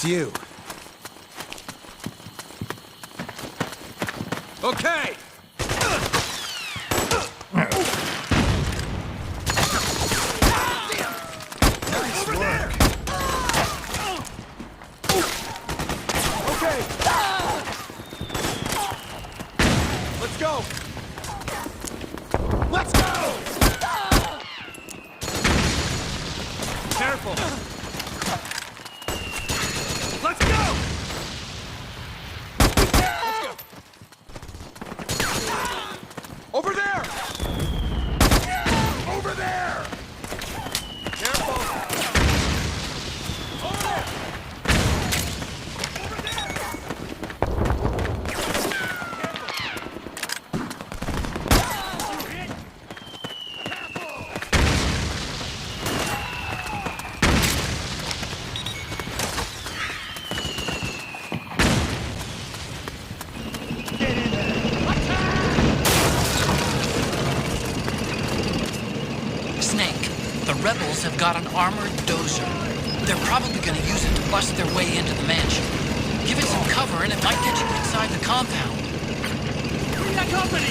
It's you. Okay! Nice work. Okay! Let's go! Let's go! Careful! Let's go! Over there! Over there! Careful! Over there! Over there! The rebels have got an armored dozer. They're probably going to use it to bust their way into the mansion. Give it some cover and it might get you inside the compound. We got company!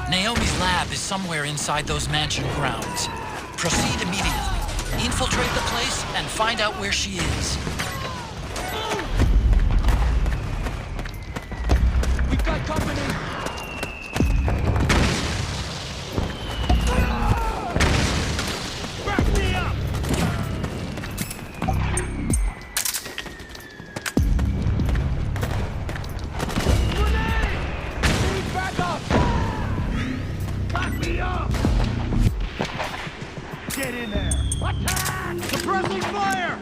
Naomi's lab is somewhere inside those mansion grounds. Proceed immediately. Infiltrate the place and find out where she is. We've got company! Back me up! Grenade! Need backup! Back me up! Get in there! Attack! Suppressing fire!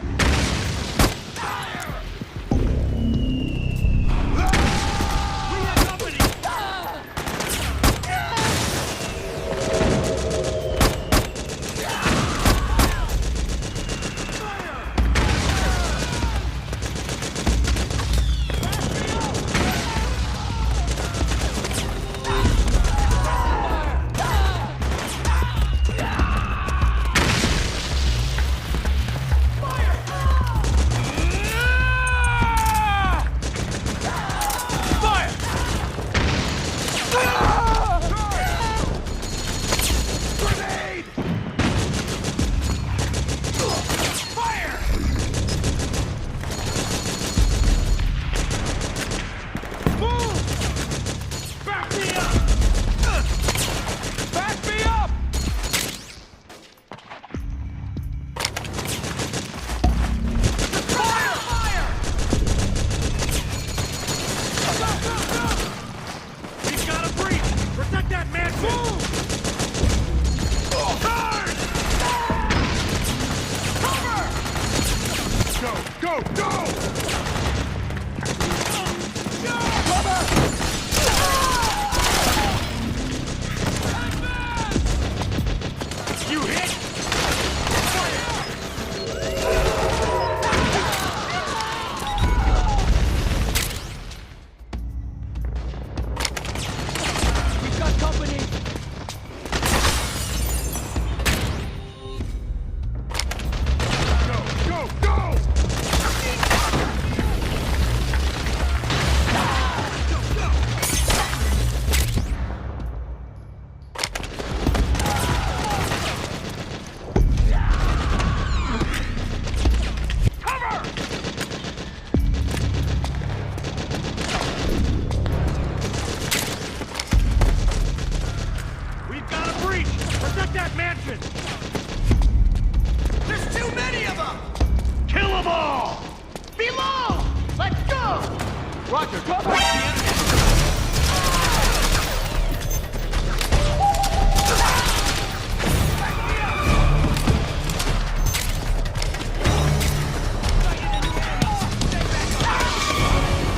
Roger, go back to the enemy!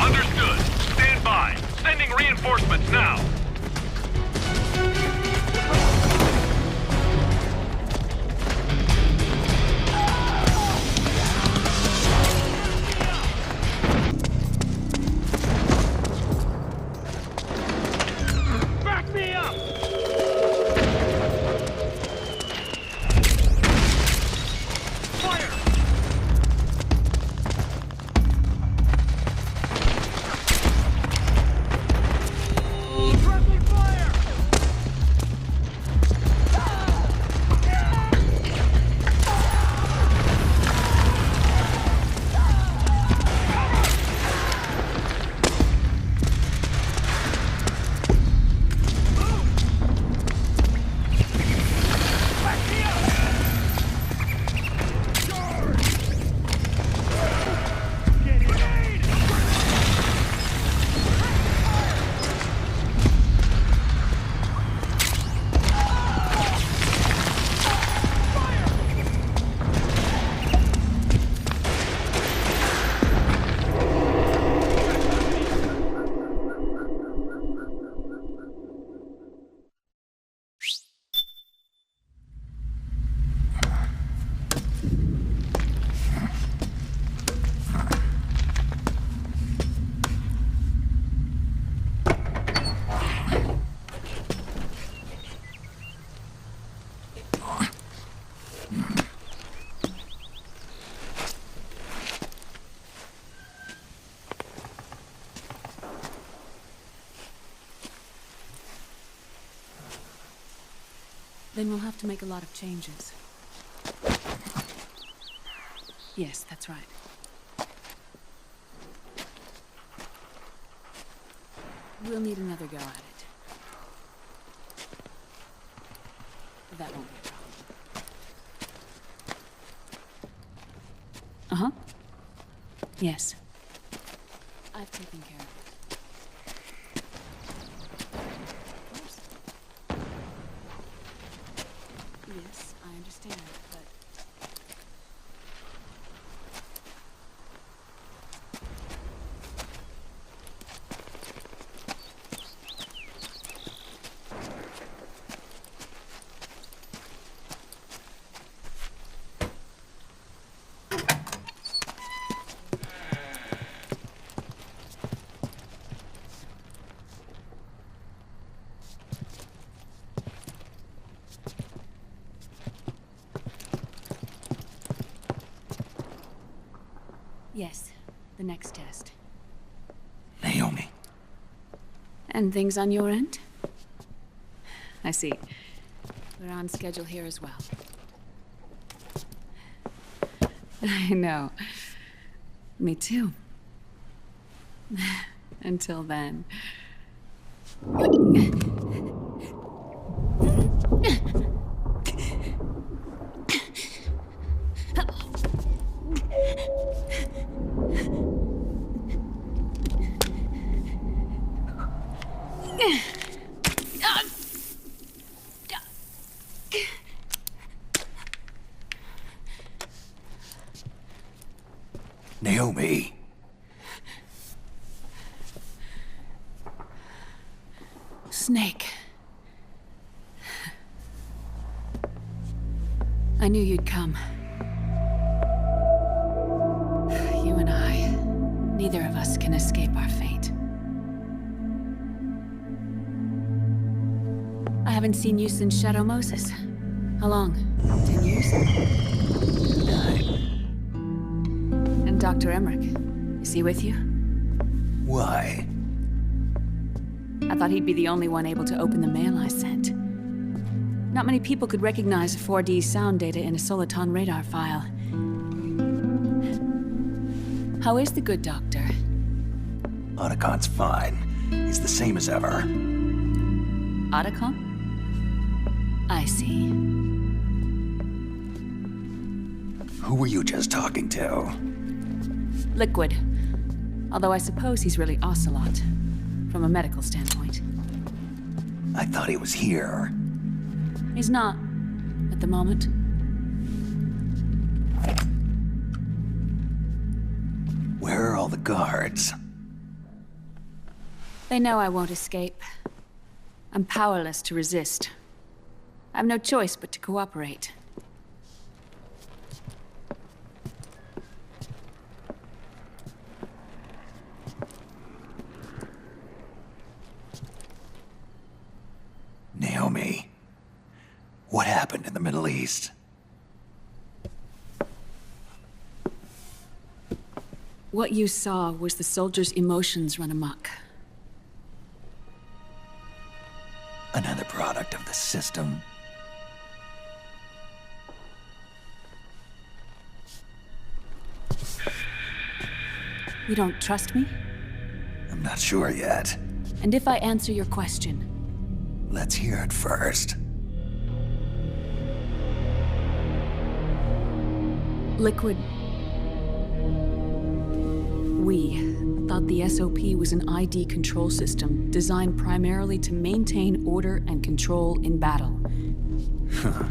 Understood. Stand by. Sending reinforcements now. Back me up! Fire! Friendly fire! Then we'll have to make a lot of changes. Yes, that's right. We'll need another go at it. But that won't be a problem. Uh-huh. Yes. I've taken care of it. Of course. Yes, I understand, but... Yes, the next test. Naomi. And things on your end? I see. We're on schedule here as well. I know. Me too. Until then. Naomi. Snake. I knew you'd come. You and I, neither of us can escape our fate. I haven't seen you since Shadow Moses. How long? 10 years? 9. And Dr. Emmerich, is he with you? Why? I thought he'd be the only one able to open the mail I sent. Not many people could recognize 4D sound data in a Soliton radar file. How is the good doctor? Otacon's fine. He's the same as ever. Otacon? I see. Who were you just talking to? Liquid. Although I suppose he's really Ocelot, from a medical standpoint. I thought he was here. He's not, at the moment. Where are all the guards? They know I won't escape. I'm powerless to resist. I have no choice but to cooperate. Naomi, what happened in the Middle East? What you saw was the soldiers' emotions run amok. Another product of the system. You don't trust me? I'm not sure yet. And if I answer your question, Let's hear it first. Liquid... We thought the SOP was an ID control system designed primarily to maintain order and control in battle. Huh.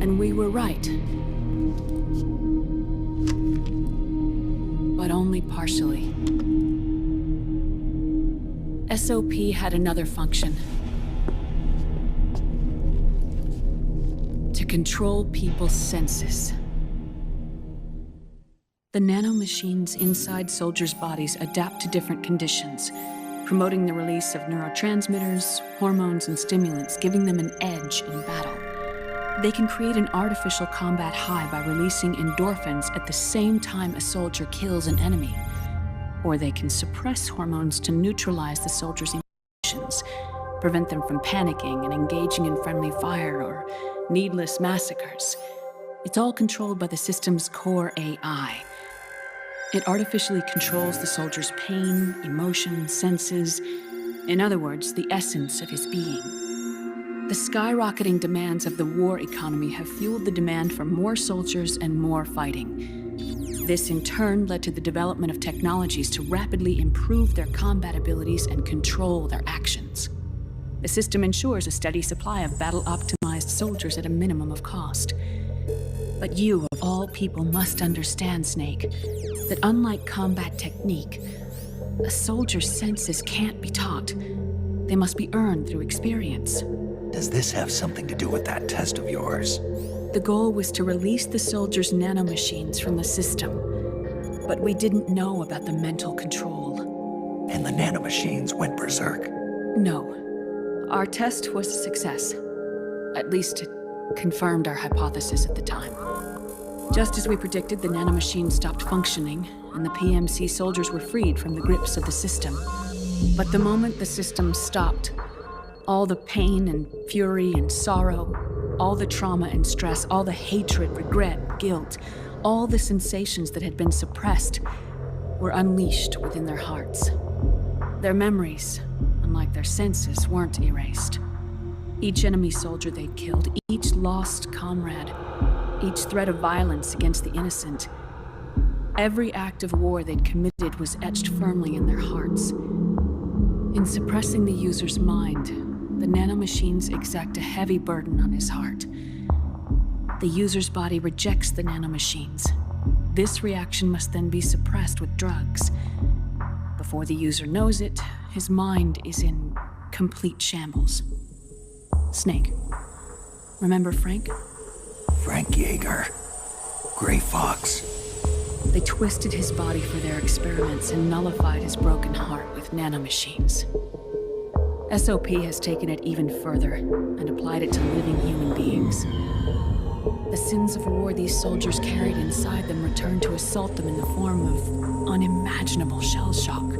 And we were right. But only partially. SOP had another function. To control people's senses. The nanomachines inside soldiers' bodies adapt to different conditions, promoting the release of neurotransmitters, hormones, and stimulants, giving them an edge in battle. They can create an artificial combat high by releasing endorphins at the same time a soldier kills an enemy. Or they can suppress hormones to neutralize the soldier's emotions, prevent them from panicking and engaging in friendly fire or needless massacres. It's all controlled by the system's core AI. It artificially controls the soldier's pain, emotion, senses, in other words, the essence of his being. The skyrocketing demands of the war economy have fueled the demand for more soldiers and more fighting. This in turn led to the development of technologies to rapidly improve their combat abilities and control their actions. The system ensures a steady supply of battle-optimized soldiers at a minimum of cost. But you, of all people, must understand, Snake, that unlike combat technique, a soldier's senses can't be taught. They must be earned through experience. Does this have something to do with that test of yours? The goal was to release the soldiers' nanomachines from the system, but we didn't know about the mental control. And the nanomachines went berserk? No. Our test was a success. At least it confirmed our hypothesis at the time. Just as we predicted, the nanomachines stopped functioning, and the PMC soldiers were freed from the grips of the system. But the moment the system stopped, all the pain and fury and sorrow, all the trauma and stress, all the hatred, regret, guilt, all the sensations that had been suppressed were unleashed within their hearts. Their memories, unlike their senses, weren't erased. Each enemy soldier they'd killed, each lost comrade, each threat of violence against the innocent, every act of war they'd committed was etched firmly in their hearts. In suppressing the user's mind, the nanomachines exact a heavy burden on his heart. The user's body rejects the nanomachines. This reaction must then be suppressed with drugs. Before the user knows it, his mind is in complete shambles. Snake. Remember Frank? Frank Yeager. Gray Fox. They twisted his body for their experiments and nullified his broken heart with nanomachines. SOP has taken it even further and applied it to living human beings. The sins of war these soldiers carried inside them returned to assault them in the form of unimaginable shell shock.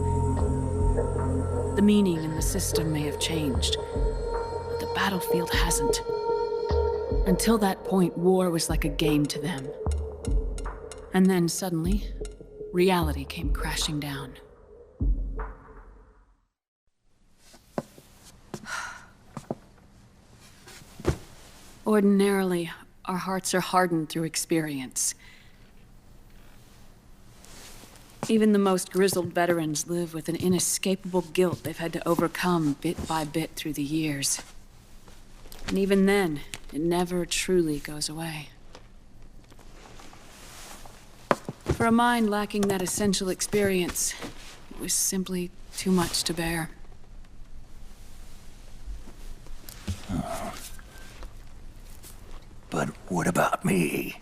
The meaning in the system may have changed, but the battlefield hasn't. Until that point, war was like a game to them. And then suddenly, reality came crashing down. Ordinarily, our hearts are hardened through experience. Even the most grizzled veterans live with an inescapable guilt they've had to overcome bit by bit through the years. And even then, it never truly goes away. For a mind lacking that essential experience, it was simply too much to bear. But what about me?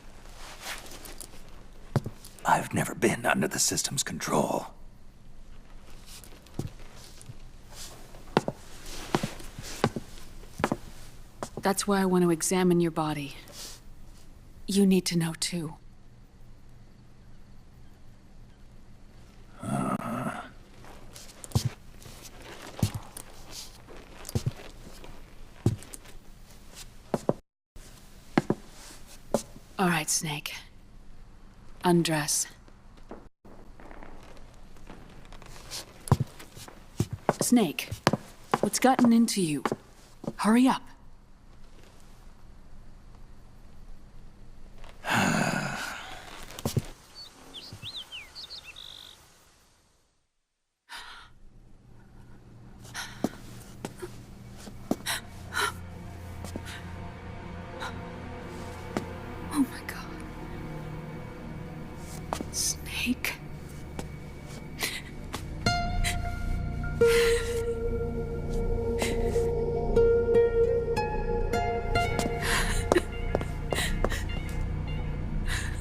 I've never been under the system's control. That's why I want to examine your body. You need to know too. All right, Snake. Undress. Snake, what's gotten into you? Hurry up. Oh my God. Snake.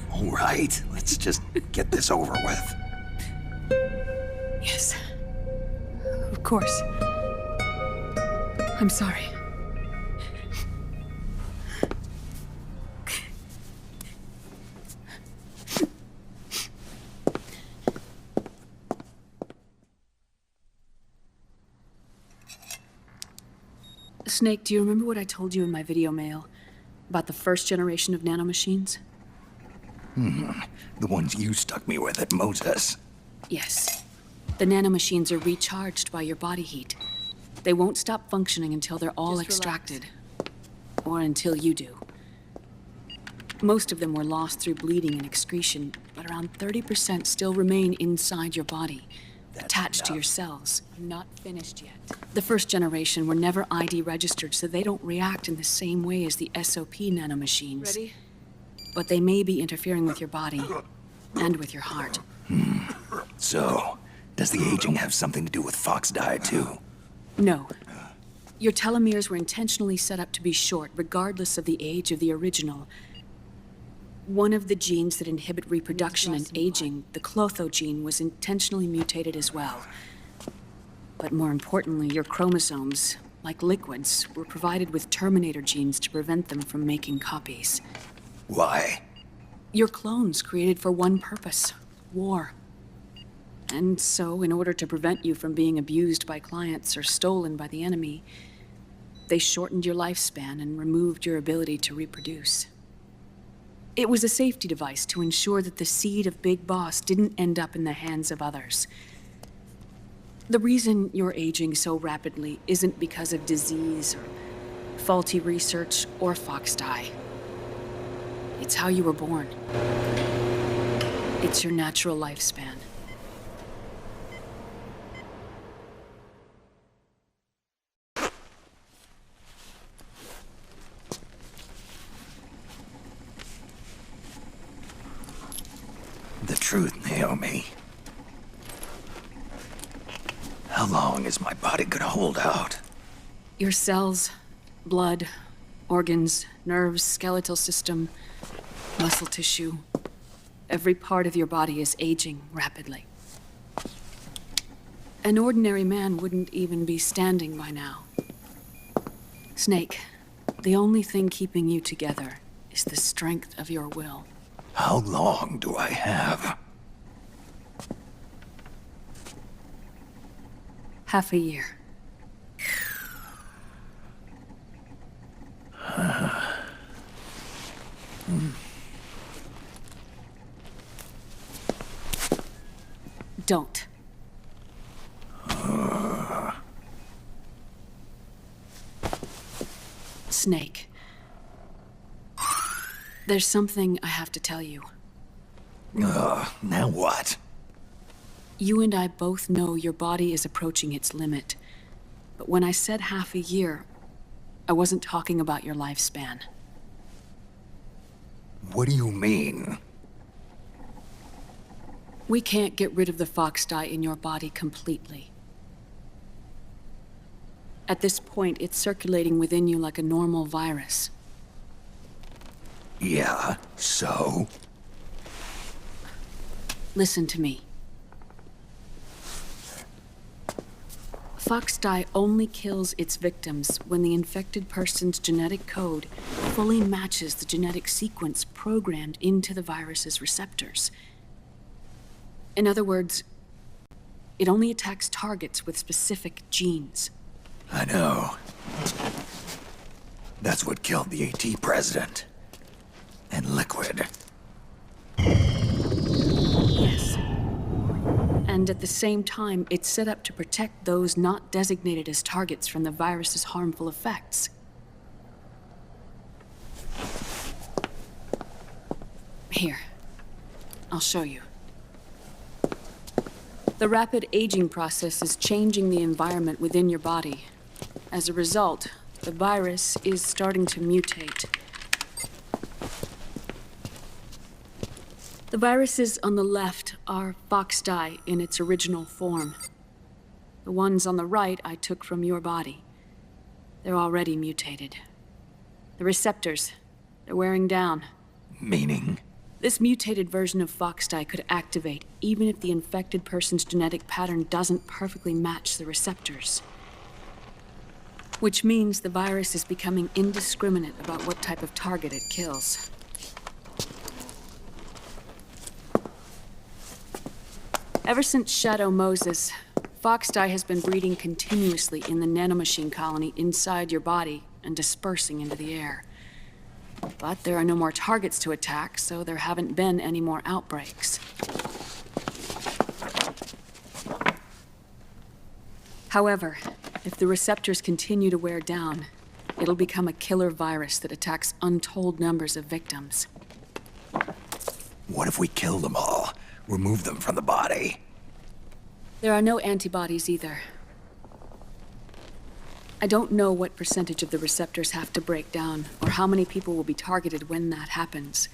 All right, let's just get this over with. Yes. Of course. I'm sorry. Snake, do you remember what I told you in my video mail about the first generation of nanomachines? The ones you stuck me with at Moses. Yes. The nanomachines are recharged by your body heat. They won't stop functioning until they're all extracted. Or until you do. Most of them were lost through bleeding and excretion, but around 30% still remain inside your body, attached to your cells. I'm not finished yet. The first generation were never ID registered, so they don't react in the same way as the SOP nanomachines. Ready? But they may be interfering with your body, and with your heart. So, does the aging have something to do with Fox diet too? No. Your telomeres were intentionally set up to be short, regardless of the age of the original. One of the genes that inhibit reproduction and aging, the Clotho gene, was intentionally mutated as well. But more importantly, your chromosomes, like liquids, were provided with terminator genes to prevent them from making copies. Why? Your clones created for one purpose: war. And so, in order to prevent you from being abused by clients or stolen by the enemy, they shortened your lifespan and removed your ability to reproduce. It was a safety device to ensure that the seed of Big Boss didn't end up in the hands of others. The reason you're aging so rapidly isn't because of disease or faulty research or Fox die. It's how you were born. It's your natural lifespan. The truth, Naomi. How long is my body gonna hold out? Your cells, blood, organs, nerves, skeletal system, muscle tissue. Every part of your body is aging rapidly. An ordinary man wouldn't even be standing by now. Snake, the only thing keeping you together is the strength of your will. How long do I have? Half a year. Don't. Snake. There's something I have to tell you. Now what? You and I both know your body is approaching its limit. But when I said half a year, I wasn't talking about your lifespan. What do you mean? We can't get rid of the fox dye in your body completely. At this point, it's circulating within you like a normal virus. Yeah, so? Listen to me. Fox dye only kills its victims when the infected person's genetic code fully matches the genetic sequence programmed into the virus's receptors. In other words, it only attacks targets with specific genes. I know. That's what killed the AT president. And Liquid. Yes. And at the same time, it's set up to protect those not designated as targets from the virus's harmful effects. Here, I'll show you. The rapid aging process is changing the environment within your body. As a result, the virus is starting to mutate. The viruses on the left are fox dye in its original form. The ones on the right I took from your body. They're already mutated. The receptors, they're wearing down. Meaning? This mutated version of fox dye could activate even if the infected person's genetic pattern doesn't perfectly match the receptors. Which means the virus is becoming indiscriminate about what type of target it kills. Ever since Shadow Moses, fox dye has been breeding continuously in the nanomachine colony inside your body and dispersing into the air. But there are no more targets to attack, so there haven't been any more outbreaks. However, if the receptors continue to wear down, it'll become a killer virus that attacks untold numbers of victims. What if we kill them all? Remove them from the body? There are no antibodies either. I don't know what percentage of the receptors have to break down, or how many people will be targeted when that happens.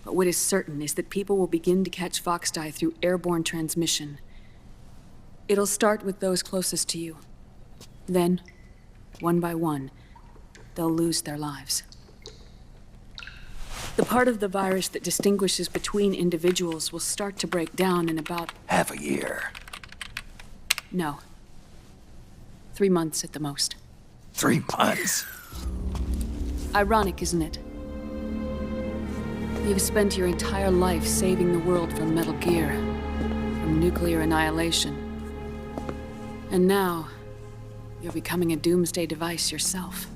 But what is certain is that people will begin to catch fox dye through airborne transmission. It'll start with those closest to you. Then, one by one, they'll lose their lives. The part of the virus that distinguishes between individuals will start to break down in about... Half a year. No. 3 months at the most. 3 months? Ironic, isn't it? You've spent your entire life saving the world from Metal Gear, from nuclear annihilation. And now, you're becoming a doomsday device yourself.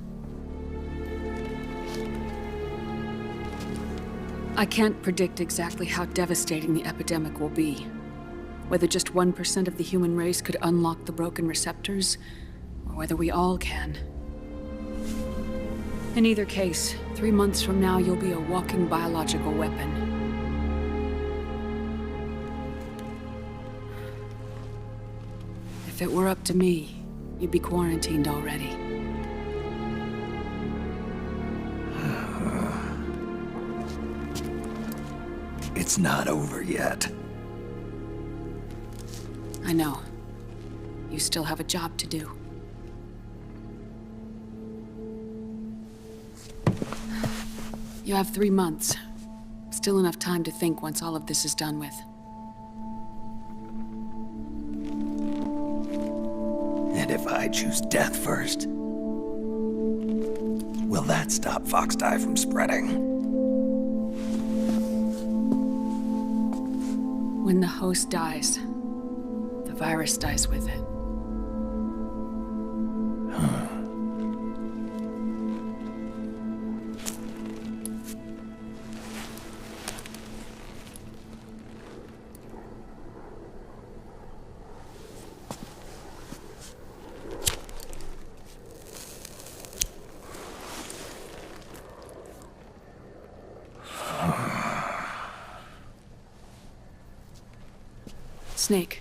I can't predict exactly how devastating the epidemic will be. Whether just 1% of the human race could unlock the broken receptors, or whether we all can. In either case, 3 months from now, you'll be a walking biological weapon. If it were up to me, you'd be quarantined already. It's not over yet. I know. You still have a job to do. You have 3 months. Still enough time to think once all of this is done with. And if I choose death first? Will that stop fox dye from spreading? When the host dies, the virus dies with it. Snake,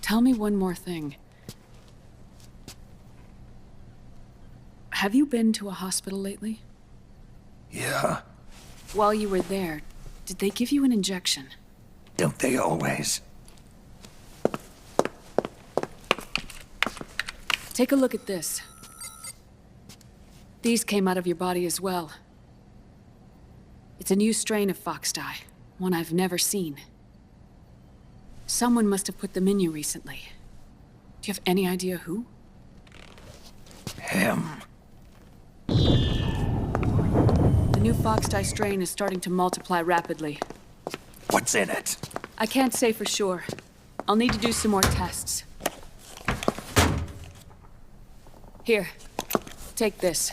tell me one more thing. Have you been to a hospital lately? Yeah, While you were there, did they give you an injection? don't they always? Take a look at this. These came out of your body as well. It's a new strain of fox dye, one I've never seen. Someone must have put them in you recently. Do you have any idea who? Him. The new fox dye strain is starting to multiply rapidly. What's in it? I can't say for sure. I'll need to do some more tests. Here, take this.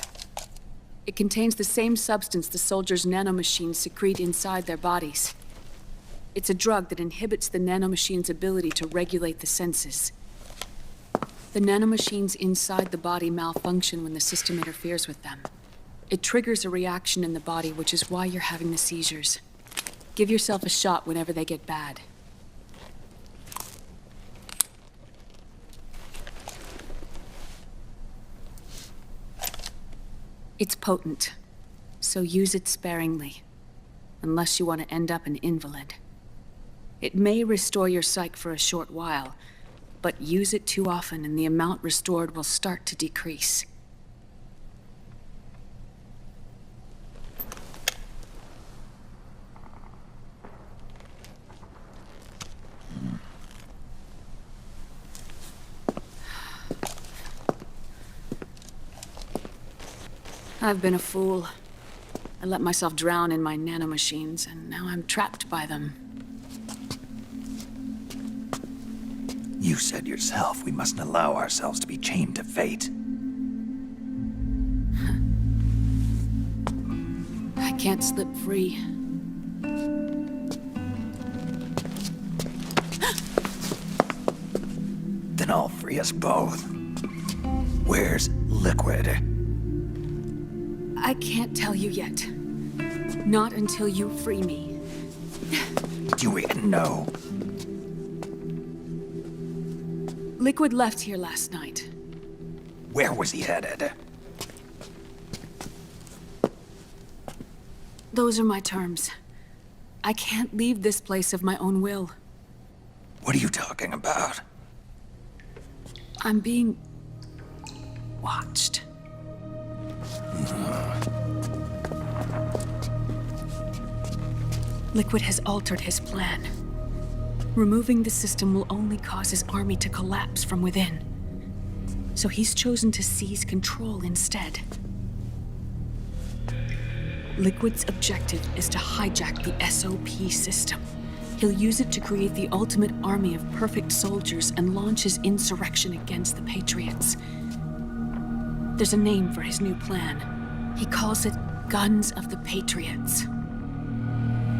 It contains the same substance the soldiers' nanomachines secrete inside their bodies. It's a drug that inhibits the nanomachine's ability to regulate the senses. The nanomachines inside the body malfunction when the system interferes with them. It triggers a reaction in the body, which is why you're having the seizures. Give yourself a shot whenever they get bad. It's potent, so use it sparingly, unless you want to end up an invalid. It may restore your psyche for a short while, but use it too often and the amount restored will start to decrease. I've been a fool. I let myself drown in my nanomachines, and now I'm trapped by them. You said yourself we mustn't allow ourselves to be chained to fate. I can't slip free. Then I'll free us both. Where's Liquid? I can't tell you yet. Not until you free me. Do you even know? Liquid left here last night. Where was he headed? Those are my terms. I can't leave this place of my own will. What are you talking about? I'm being watched. Liquid has altered his plan. Removing the system will only cause his army to collapse from within. So he's chosen to seize control instead. Liquid's objective is to hijack the SOP system. He'll use it to create the ultimate army of perfect soldiers and launch his insurrection against the Patriots. There's a name for his new plan. He calls it Guns of the Patriots.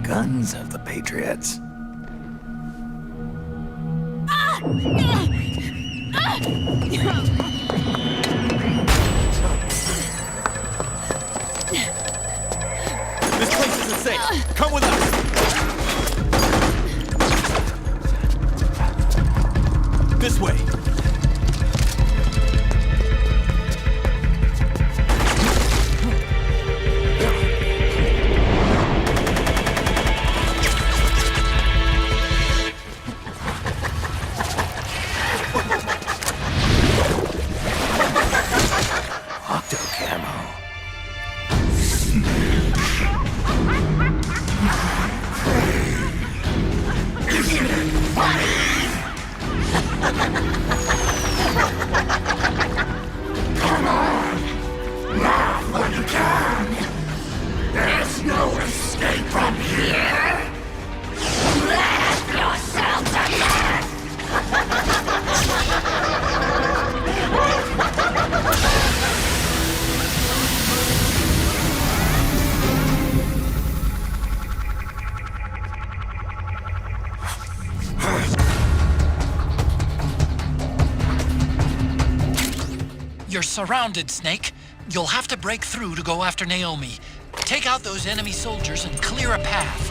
Guns of the Patriots. This place isn't safe. Come with us. This way. You're surrounded, Snake. You'll have to break through to go after Naomi. Take out those enemy soldiers and clear a path.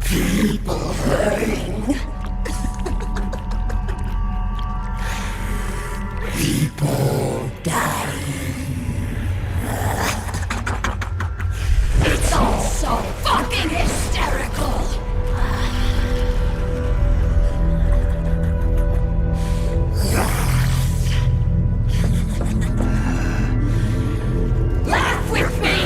It's all so fucking hysterical! Laugh with me!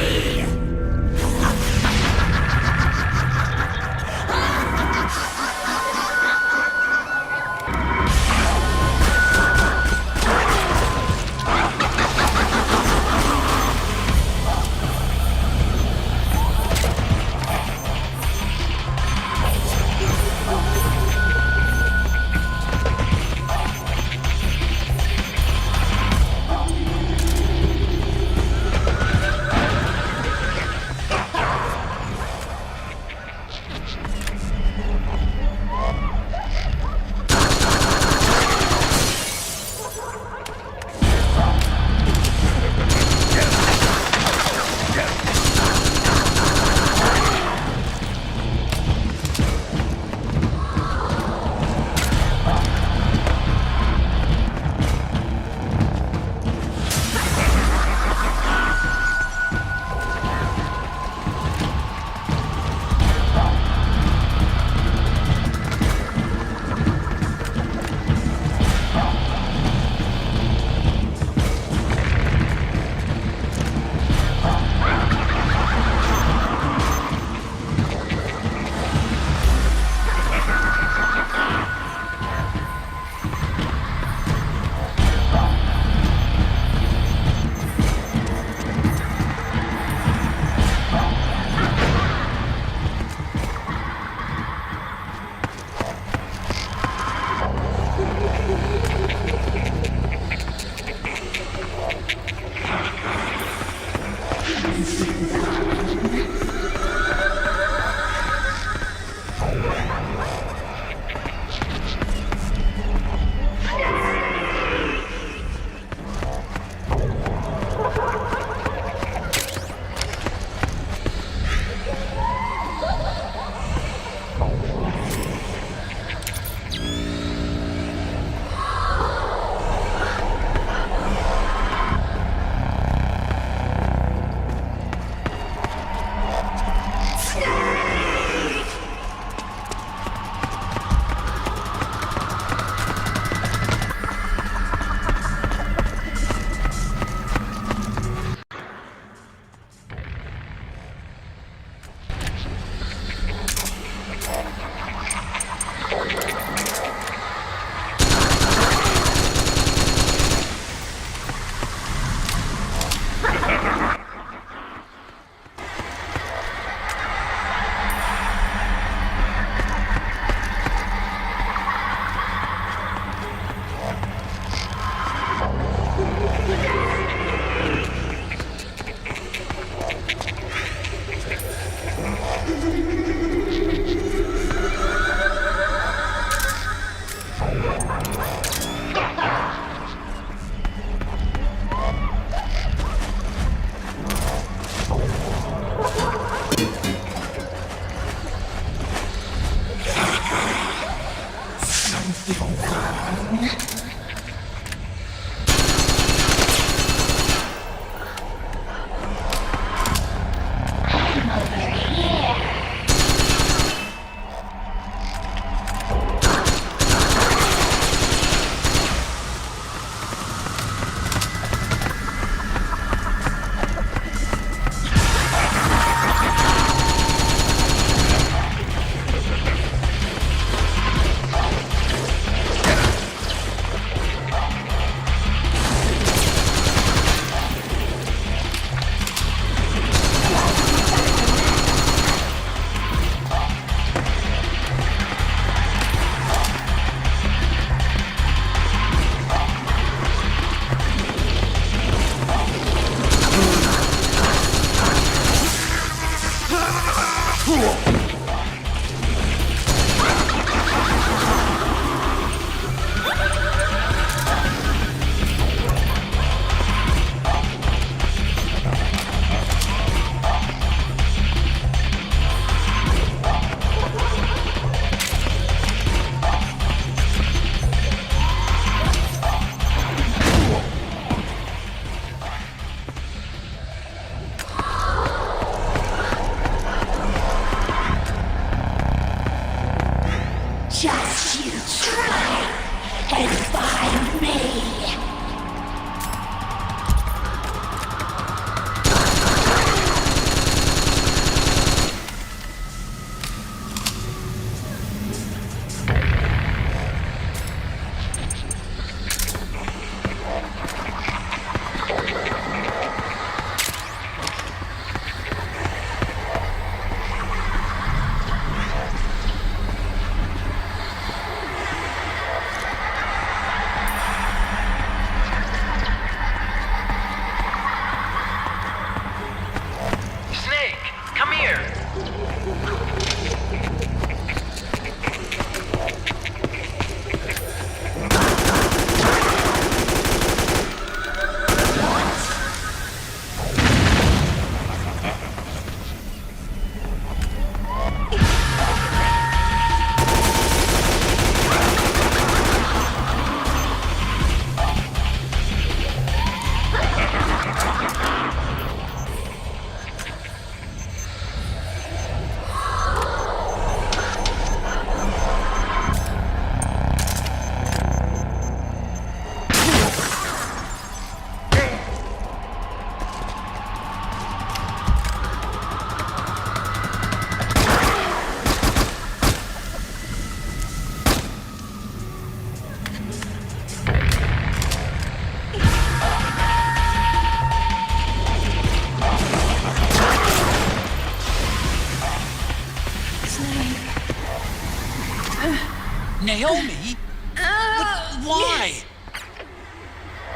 Naomi? But why?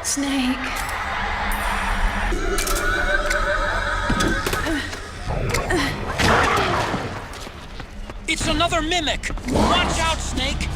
Snake. It's another mimic! Watch out, Snake!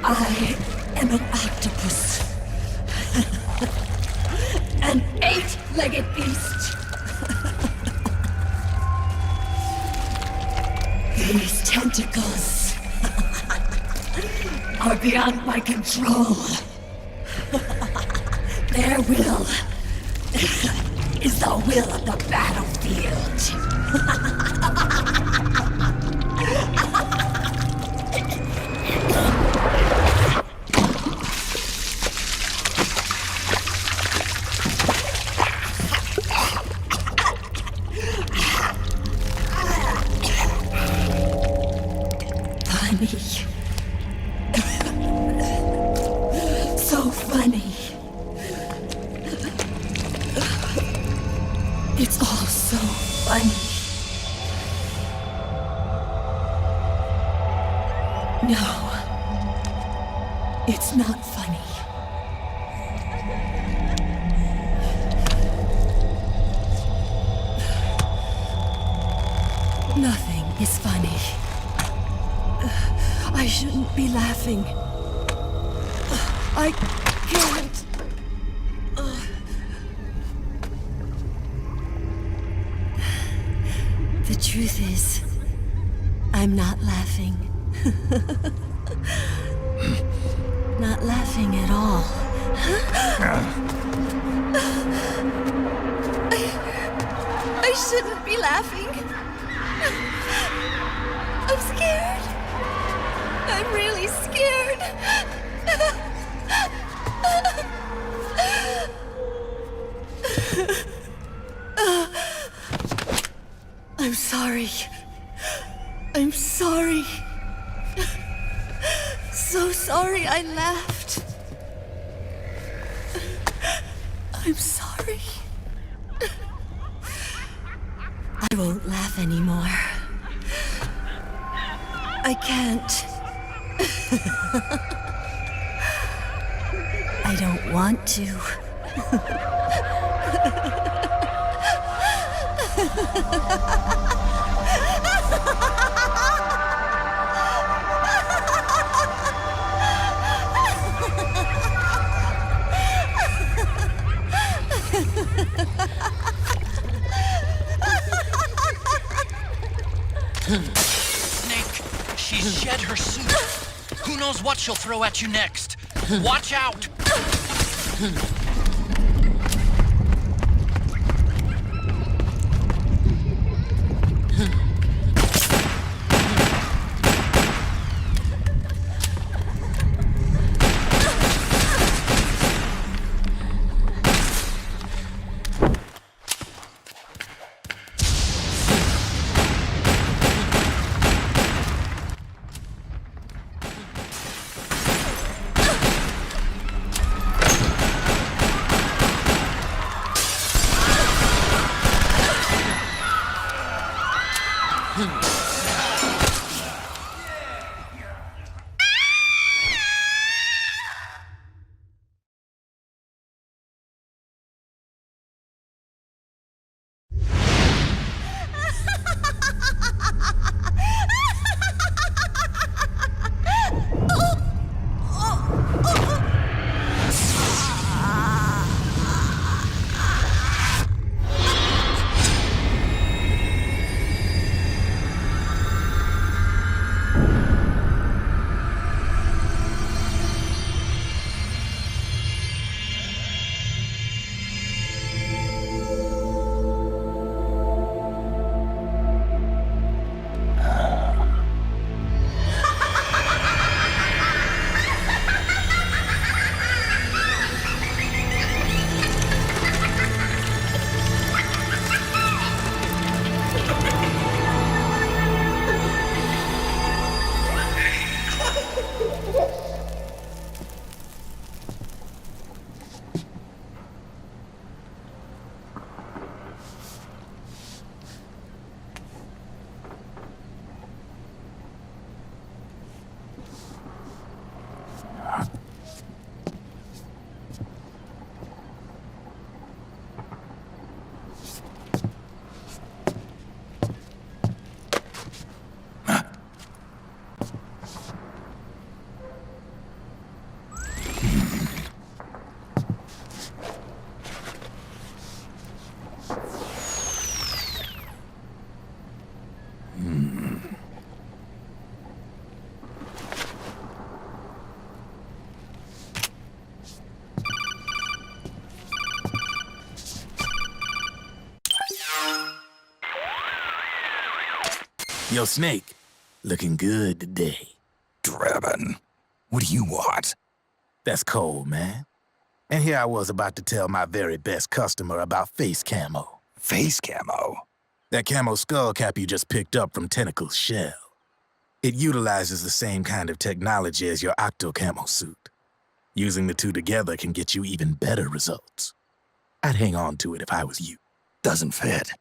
I am an octopus. An eight-legged beast. These tentacles are beyond my control. Their will is the will of the battlefield. So funny. It's all so funny. No, it's not funny. Nothing is funny. I shouldn't be laughing. I can't. The truth is, I'm not laughing. Not laughing at all. I shouldn't be laughing. I'm scared. I'm really scared. I'm sorry. I'm sorry. So sorry I laughed. I'm sorry. I won't laugh anymore. I can't. I don't want to. Snake, she's shed her suit. Who knows what she'll throw at you next? Watch out! Yo, Snake, looking good today. Drebin, what do you want? That's cold, man. And here I was about to tell my very best customer about face camo. Face camo? That camo skull cap you just picked up from Tentacle's shell. It utilizes the same kind of technology as your Octo camo suit. Using the two together can get you even better results. I'd hang on to it if I was you. Doesn't fit.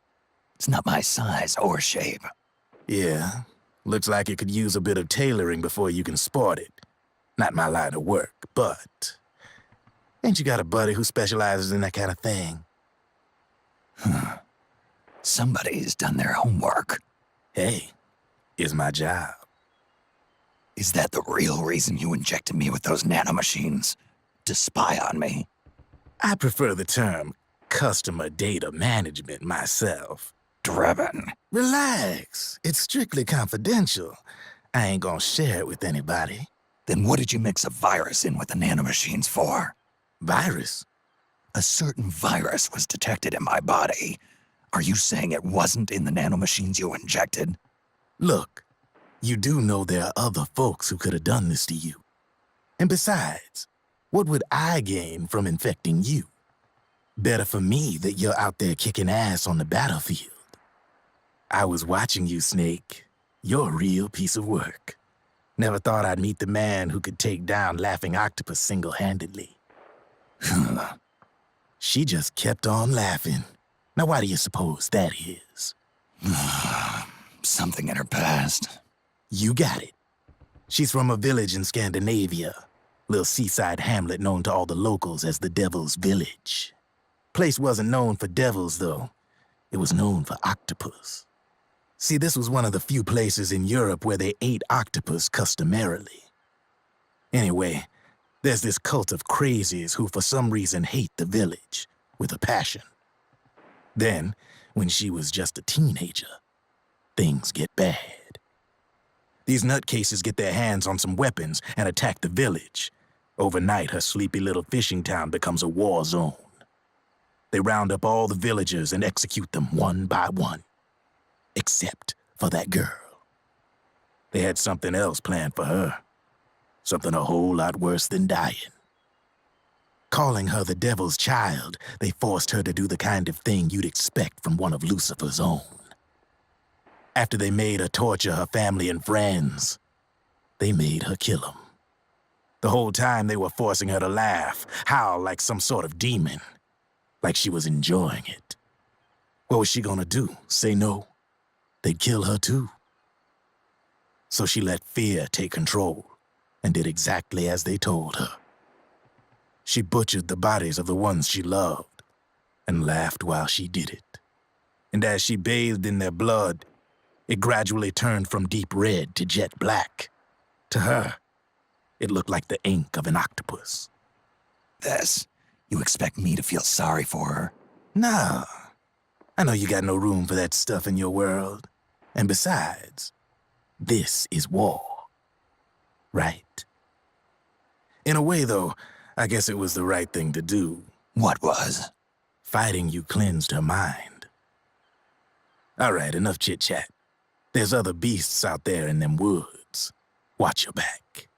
It's not my size or shape. Yeah, looks like it could use a bit of tailoring before you can sport it. Not my line of work, but... Ain't you got a buddy who specializes in that kind of thing? Somebody's done their homework. Hey, it's my job. Is that the real reason you injected me with those nanomachines? to spy on me? I prefer the term customer data management myself. Drebin. Relax. It's strictly confidential. I ain't gonna share it with anybody. Then what did you mix a virus in with the nanomachines for? Virus? A certain virus was detected in my body. Are you saying it wasn't in the nanomachines you injected? Look, you do know there are other folks who could have done this to you. And besides, what would I gain from infecting you? Better for me that you're out there kicking ass on the battlefield. I was watching you, Snake. You're a real piece of work. Never thought I'd meet the man who could take down Laughing Octopus single-handedly. She just kept on laughing. Now why do you suppose that is? Something in her past. You got it. She's from a village in Scandinavia. Little seaside hamlet known to all the locals as the Devil's Village. Place wasn't known for devils, though. It was known for octopus. See, this was one of the few places in Europe where they ate octopus customarily. Anyway, there's this cult of crazies who for some reason hate the village with a passion. Then, when she was just a teenager, things get bad. These nutcases get their hands on some weapons and attack the village. Overnight, her sleepy little fishing town becomes a war zone. They round up all the villagers and execute them one by one. Except for that girl. They had something else planned for her. Something a whole lot worse than dying. Calling her the devil's child, they forced her to do the kind of thing you'd expect from one of Lucifer's own. After they made her torture her family and friends, they made her kill them. The whole time they were forcing her to laugh, howl like some sort of demon. Like she was enjoying it. What was she gonna do? Say no? They'd kill her too. So she let fear take control and did exactly as they told her. She butchered the bodies of the ones she loved and laughed while she did it. And as she bathed in their blood, it gradually turned from deep red to jet black. To her, it looked like the ink of an octopus. You expect me to feel sorry for her? Nah. I know you got no room for that stuff in your world. And besides, this is war. Right? In a way, though, I guess it was the right thing to do. What was? Fighting you cleansed her mind. All right, enough chit-chat. There's other beasts out there in them woods. Watch your back.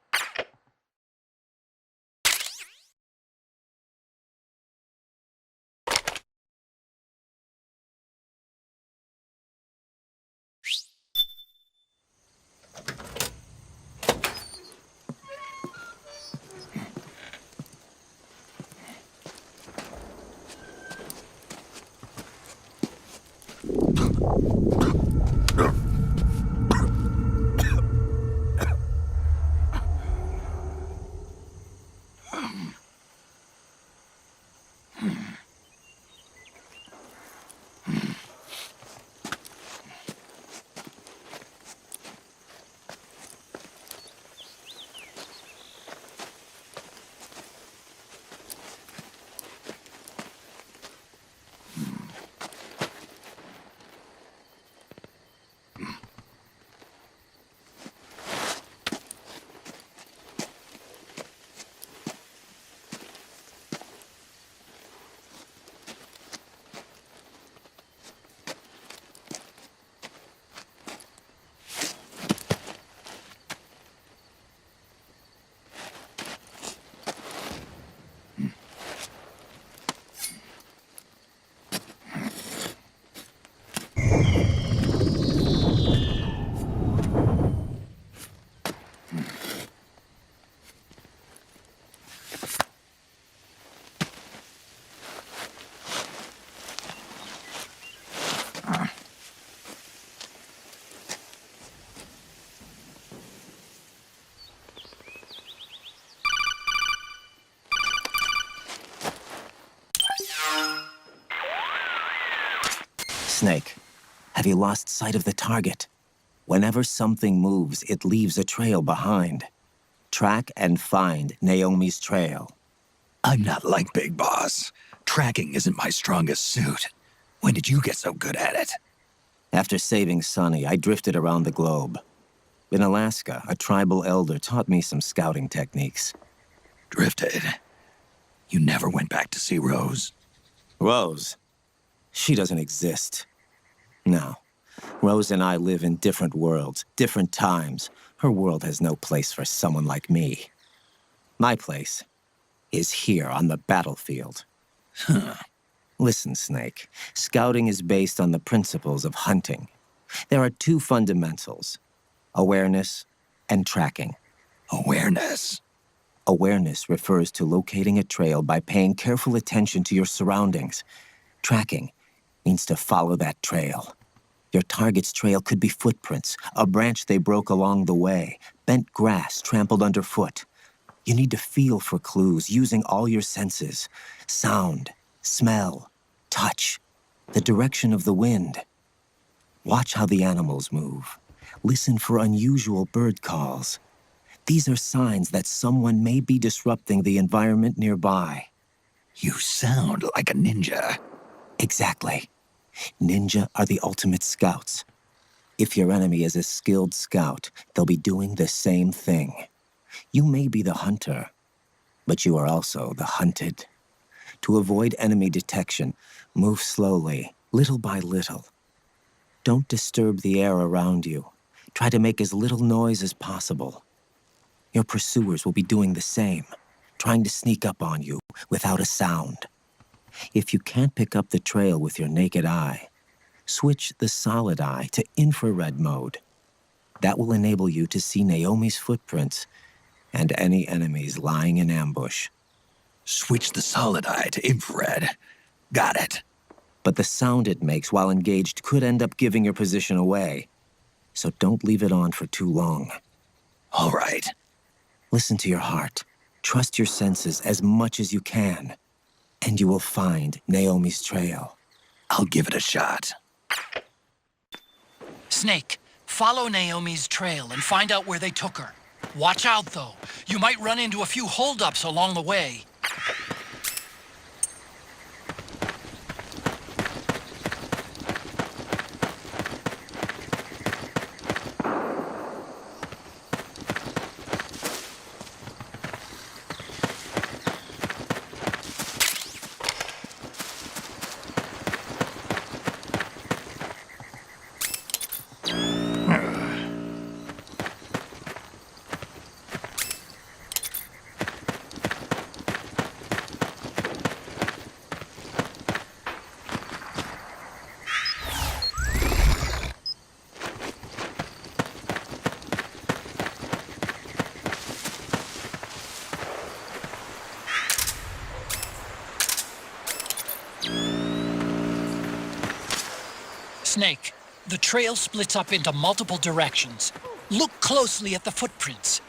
Snake, have you lost sight of the target? Whenever something moves, it leaves a trail behind. Track and find Naomi's trail. I'm not like Big Boss. Tracking isn't my strongest suit. When did you get so good at it? After saving Sonny, I drifted around the globe. In Alaska, a tribal elder taught me some scouting techniques. Drifted. You never went back to see Rose? Rose? She doesn't exist. No. Rose and I live in different worlds, different times. Her world has no place for someone like me. My place is here on the battlefield. Huh. Listen, Snake. Scouting is based on the principles of hunting. There are two fundamentals: awareness and tracking. Awareness? Awareness refers to locating a trail by paying careful attention to your surroundings. Tracking means to follow that trail. Your target's trail could be footprints, a branch they broke along the way, bent grass trampled underfoot. You need to feel for clues using all your senses: sound, smell, touch, the direction of the wind. Watch how the animals move. Listen for unusual bird calls. These are signs that someone may be disrupting the environment nearby. You sound like a ninja. Exactly. Ninja are the ultimate scouts. If your enemy is a skilled scout, they'll be doing the same thing. You may be the hunter, but you are also the hunted. To avoid enemy detection, move slowly, little by little. Don't disturb the air around you. Try to make as little noise as possible. Your pursuers will be doing the same, trying to sneak up on you without a sound. If you can't pick up the trail with your naked eye, switch the solid eye to infrared mode. That will enable you to see Naomi's footprints and any enemies lying in ambush. Switch the solid eye to infrared. Got it. But the sound it makes while engaged could end up giving your position away. So don't leave it on for too long. All right. Listen to your heart. Trust your senses as much as you can. And you will find Naomi's trail. I'll give it a shot. Snake, follow Naomi's trail and find out where they took her. Watch out, though. You might run into a few holdups along the way. Snake, the trail splits up into multiple directions. Look closely at the footprints.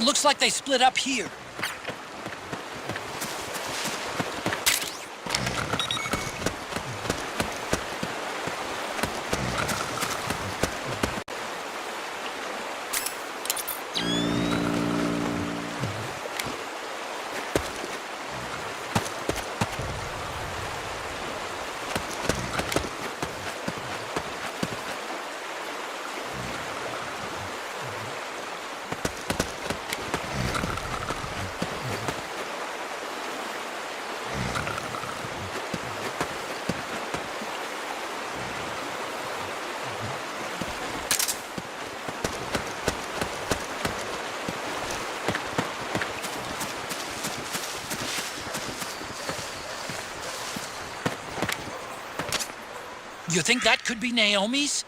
Looks like they split up here. You think that could be Naomi's?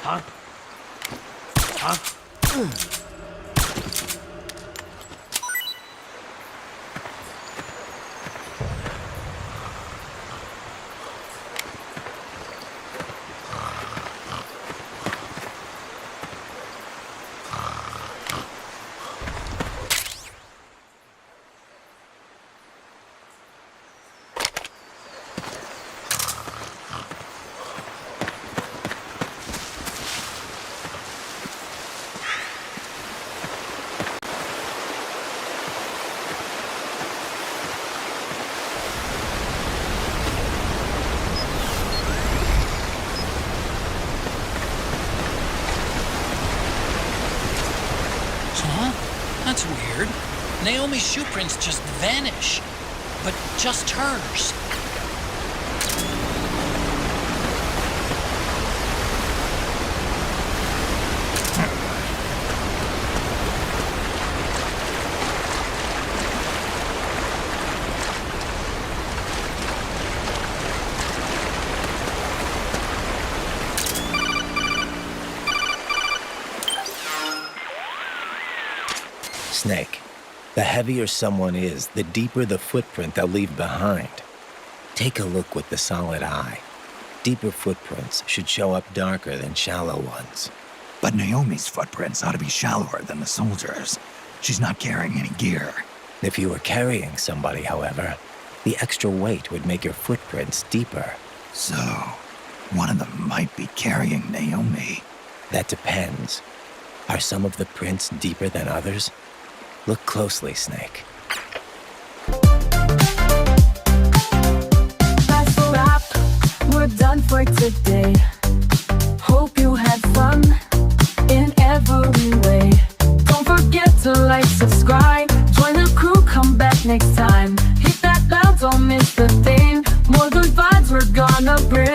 Huh? Huh? Huh? That's weird. Naomi's shoe prints just vanish. But just hers. Snake, the heavier someone is, the deeper the footprint they'll leave behind. Take a look with the solid eye. Deeper footprints should show up darker than shallow ones. But Naomi's footprints ought to be shallower than the soldiers. She's not carrying any gear. If you were carrying somebody, however, the extra weight would make your footprints deeper. So, one of them might be carrying Naomi. That depends. Are some of the prints deeper than others? Look closely, Snake. That's a wrap. We're done for today. Hope you had fun in every way. Don't forget to like, subscribe, join the crew, come back next time. Hit that bell, don't miss the thing. More good vibes we're gonna bring.